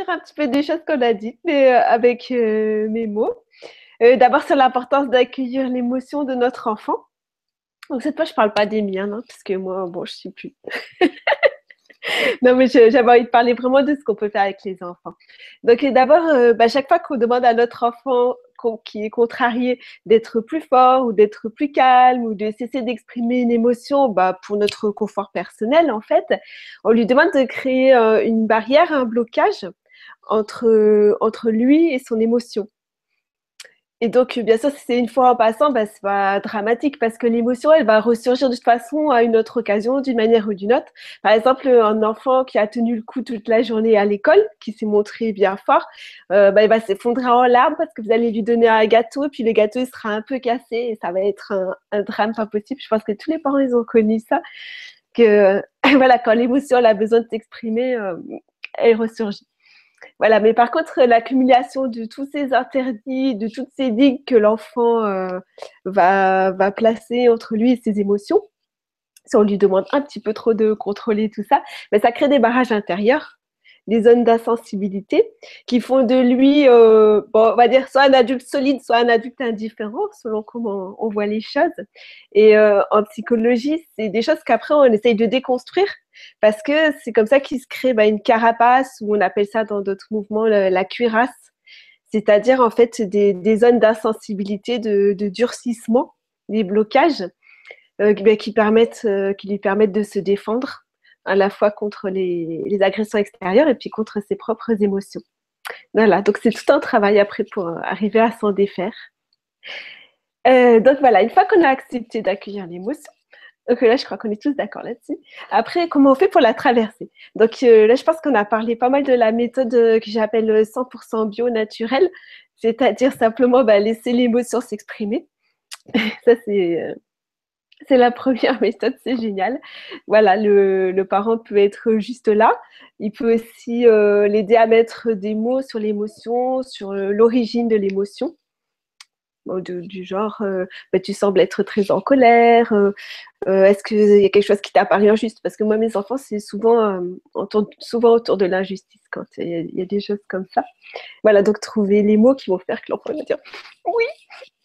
rebondir un petit peu des choses qu'on a dites, mais avec mes mots. D'abord sur l'importance d'accueillir l'émotion de notre enfant. Donc cette fois, je parle pas des miens, hein, parce que moi, bon, je suis plus. Non, mais j'avais envie de parler vraiment de ce qu'on peut faire avec les enfants. Donc d'abord, chaque fois qu'on demande à notre enfant qui est contrarié d'être plus fort ou d'être plus calme ou de cesser d'exprimer une émotion, pour notre confort personnel, en fait, on lui demande de créer une barrière, un blocage entre lui et son émotion. Et donc, bien sûr, si c'est une fois en passant, c'est pas dramatique parce que l'émotion, elle va ressurgir de toute façon à une autre occasion, d'une manière ou d'une autre. Par exemple, un enfant qui a tenu le coup toute la journée à l'école, qui s'est montré bien fort, il va s'effondrer en larmes parce que vous allez lui donner un gâteau, et puis le gâteau, il sera un peu cassé et ça va être un drame pas possible. Je pense que tous les parents, ils ont connu ça, que voilà, quand l'émotion, elle a besoin de s'exprimer, elle ressurgit. Voilà, mais par contre, l'accumulation de tous ces interdits, de toutes ces digues que l'enfant va placer entre lui et ses émotions, si on lui demande un petit peu trop de contrôler tout ça, ça crée des barrages intérieurs, des zones d'insensibilité qui font de lui, on va dire, soit un adulte solide, soit un adulte indifférent, selon comment on voit les choses. Et en psychologie, c'est des choses qu'après, on essaye de déconstruire parce que c'est comme ça qu'il se crée une carapace, ou on appelle ça dans d'autres mouvements la cuirasse, c'est-à-dire en fait des zones d'insensibilité, de durcissement, des blocages qui lui permettent de se défendre à la fois contre les agressions extérieures et puis contre ses propres émotions. Voilà, donc c'est tout un travail après pour arriver à s'en défaire. Donc voilà, une fois qu'on a accepté d'accueillir l'émotion, donc là je crois qu'on est tous d'accord là-dessus. Après, comment on fait pour la traverser? Donc là je pense qu'on a parlé pas mal de la méthode que j'appelle 100% bio naturel, c'est-à-dire simplement laisser l'émotion s'exprimer. Ça c'est la première méthode, c'est génial. Voilà, le parent peut être juste là. Il peut aussi l'aider à mettre des mots sur l'émotion, sur l'origine de l'émotion. Du genre, tu sembles être très en colère. Est-ce qu'il y a quelque chose qui t'a paru injuste? Parce que moi, mes enfants, c'est souvent, on tourne souvent autour de l'injustice quand il y a des choses comme ça. Voilà, donc trouver les mots qui vont faire que l'enfant va dire oui,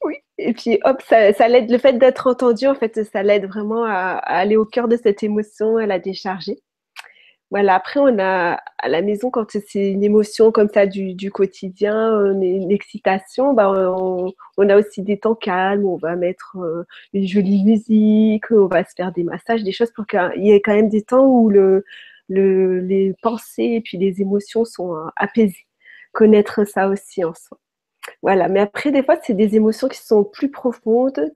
oui. Et puis hop, ça l'aide, le fait d'être entendu, en fait, ça l'aide vraiment à aller au cœur de cette émotion, à la décharger. Voilà, après, on a à la maison, quand c'est une émotion comme ça du quotidien, une excitation, on a aussi des temps calmes où on va mettre une jolie musique, on va se faire des massages, des choses pour qu'il y ait quand même des temps où les pensées et puis les émotions sont apaisées. Connaître ça aussi en soi. Voilà, mais après, des fois, c'est des émotions qui sont plus profondes,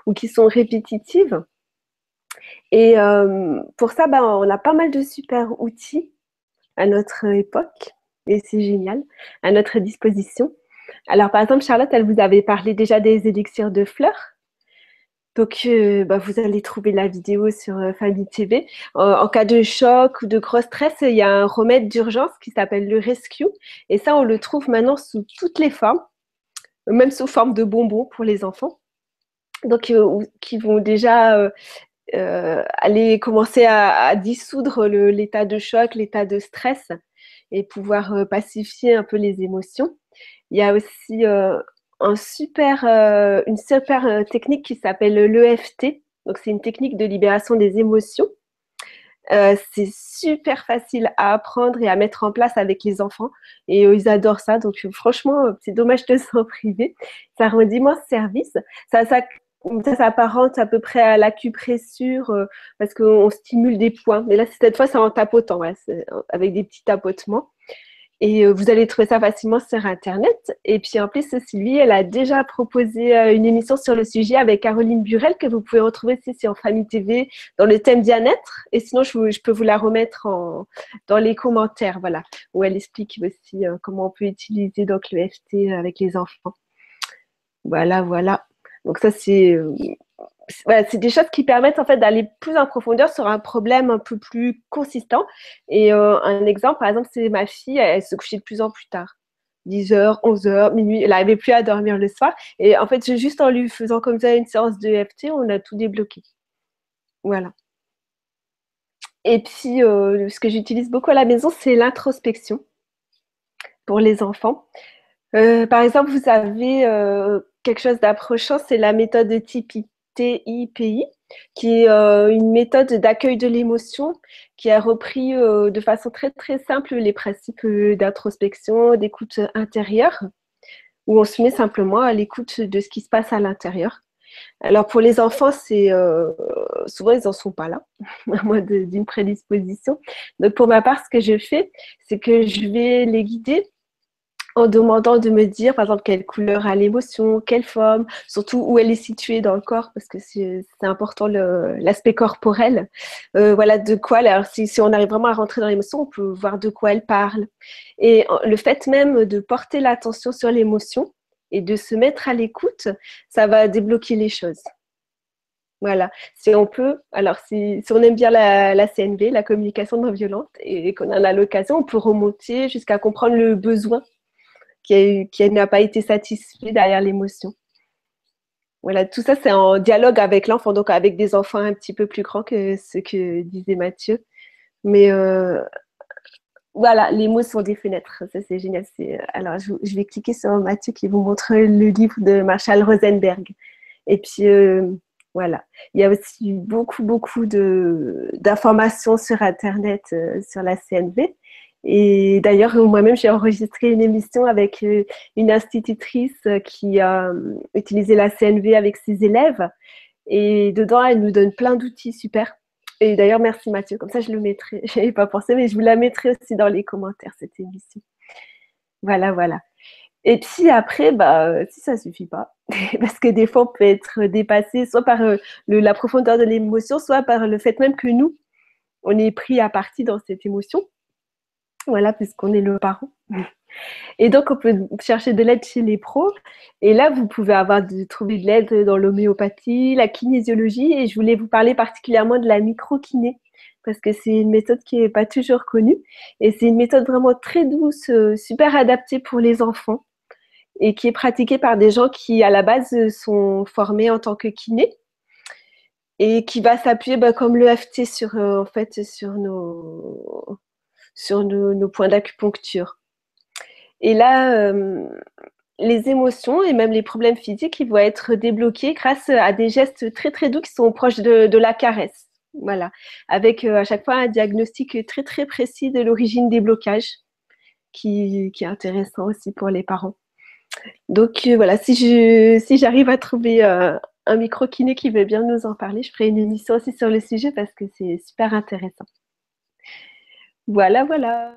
ou qui sont répétitives. Et pour ça, on a pas mal de super outils à notre époque, et c'est génial, à notre disposition. Alors, par exemple, Charlotte, elle vous avait parlé déjà des élixirs de fleurs. Donc, vous allez trouver la vidéo sur Famille TV. En cas de choc ou de gros stress, il y a un remède d'urgence qui s'appelle le Rescue. Et ça, on le trouve maintenant sous toutes les formes, même sous forme de bonbons pour les enfants. Donc, qui vont déjà aller commencer à dissoudre l'état de choc, l'état de stress et pouvoir pacifier un peu les émotions. Il y a aussi une super technique qui s'appelle l'EFT. Donc, c'est une technique de libération des émotions. C'est super facile à apprendre et à mettre en place avec les enfants. Et ils adorent ça. Donc, franchement, c'est dommage de s'en priver. Ça rend d'immenses services. Ça s'apparente à peu près à l'acupressure parce qu'on stimule des points. Mais là, cette fois, c'est en tapotant, avec des petits tapotements. Et vous allez trouver ça facilement sur Internet. Et puis en plus, Sylvie, elle a déjà proposé une émission sur le sujet avec Caroline Burel que vous pouvez retrouver ici sur Famille TV dans le thème bien-être. Et sinon, je peux vous la remettre dans les commentaires, voilà, où elle explique aussi comment on peut utiliser donc le FT avec les enfants. Voilà, voilà. Donc ça, c'est des choses qui permettent en fait d'aller plus en profondeur sur un problème un peu plus consistant. Et un exemple, par exemple, c'est ma fille, elle se couchait de plus en plus tard. 10h, 11h, minuit, elle n'arrivait plus à dormir le soir. Et en fait, juste en lui faisant comme ça une séance de EFT, on a tout débloqué. Voilà. Et puis, ce que j'utilise beaucoup à la maison, c'est l'introspection. pour les enfants. Par exemple, vous avez quelque chose d'approchant, c'est la méthode TIPI, TIPI, qui est une méthode d'accueil de l'émotion qui a repris de façon très très simple les principes d'introspection, d'écoute intérieure, où on se met simplement à l'écoute de ce qui se passe à l'intérieur. Alors pour les enfants, c'est souvent ils en sont pas là, à moins d'une prédisposition. Donc pour ma part, ce que je fais, c'est que je vais les guider en demandant de me dire, par exemple, quelle couleur a l'émotion, quelle forme, surtout où elle est située dans le corps, parce que c'est important l'aspect corporel. Voilà, de quoi, alors si on arrive vraiment à rentrer dans l'émotion, on peut voir de quoi elle parle. Et le fait même de porter l'attention sur l'émotion et de se mettre à l'écoute, ça va débloquer les choses. Voilà, si on peut, alors si on aime bien la CNV, la communication non violente, et qu'on en a l'occasion, on peut remonter jusqu'à comprendre le besoin qui n'a pas été satisfait derrière l'émotion. Voilà, tout ça, c'est en dialogue avec l'enfant, donc avec des enfants un petit peu plus grands que ce que disait Mathieu. Mais voilà, les mots sont des fenêtres. Ça, c'est génial. Alors, je vais cliquer sur Mathieu qui vous montre le livre de Marshall Rosenberg. Et puis, voilà. Il y a aussi beaucoup, beaucoup d'informations sur Internet, sur la CNV. Et d'ailleurs, moi-même, j'ai enregistré une émission avec une institutrice qui a utilisé la CNV avec ses élèves. Et dedans, elle nous donne plein d'outils super. Et d'ailleurs, merci Mathieu. Comme ça, je le mettrai. Je n'avais pas pensé, mais je vous la mettrai aussi dans les commentaires, cette émission. Voilà, voilà. Et puis après, si ça ne suffit pas, parce que des fois, on peut être dépassé soit par la profondeur de l'émotion, soit par le fait même que nous, on est pris à partie dans cette émotion. Voilà, puisqu'on est le parent. Et donc, on peut chercher de l'aide chez les pros. Et là, vous pouvez trouver de l'aide dans l'homéopathie, la kinésiologie. Et je voulais vous parler particulièrement de la microkiné, parce que c'est une méthode qui n'est pas toujours connue. Et c'est une méthode vraiment très douce, super adaptée pour les enfants, et qui est pratiquée par des gens qui, à la base, sont formés en tant que kiné, et qui va s'appuyer, comme l'EFT, en fait, sur nos points d'acupuncture. Et là, les émotions et même les problèmes physiques, ils vont être débloqués grâce à des gestes très très doux qui sont proches de la caresse. Voilà, avec à chaque fois un diagnostic très très précis de l'origine des blocages, qui est intéressant aussi pour les parents. Donc voilà, si j'arrive à trouver un micro-kiné qui veut bien nous en parler, je ferai une émission aussi sur le sujet parce que c'est super intéressant. Voilà, voilà.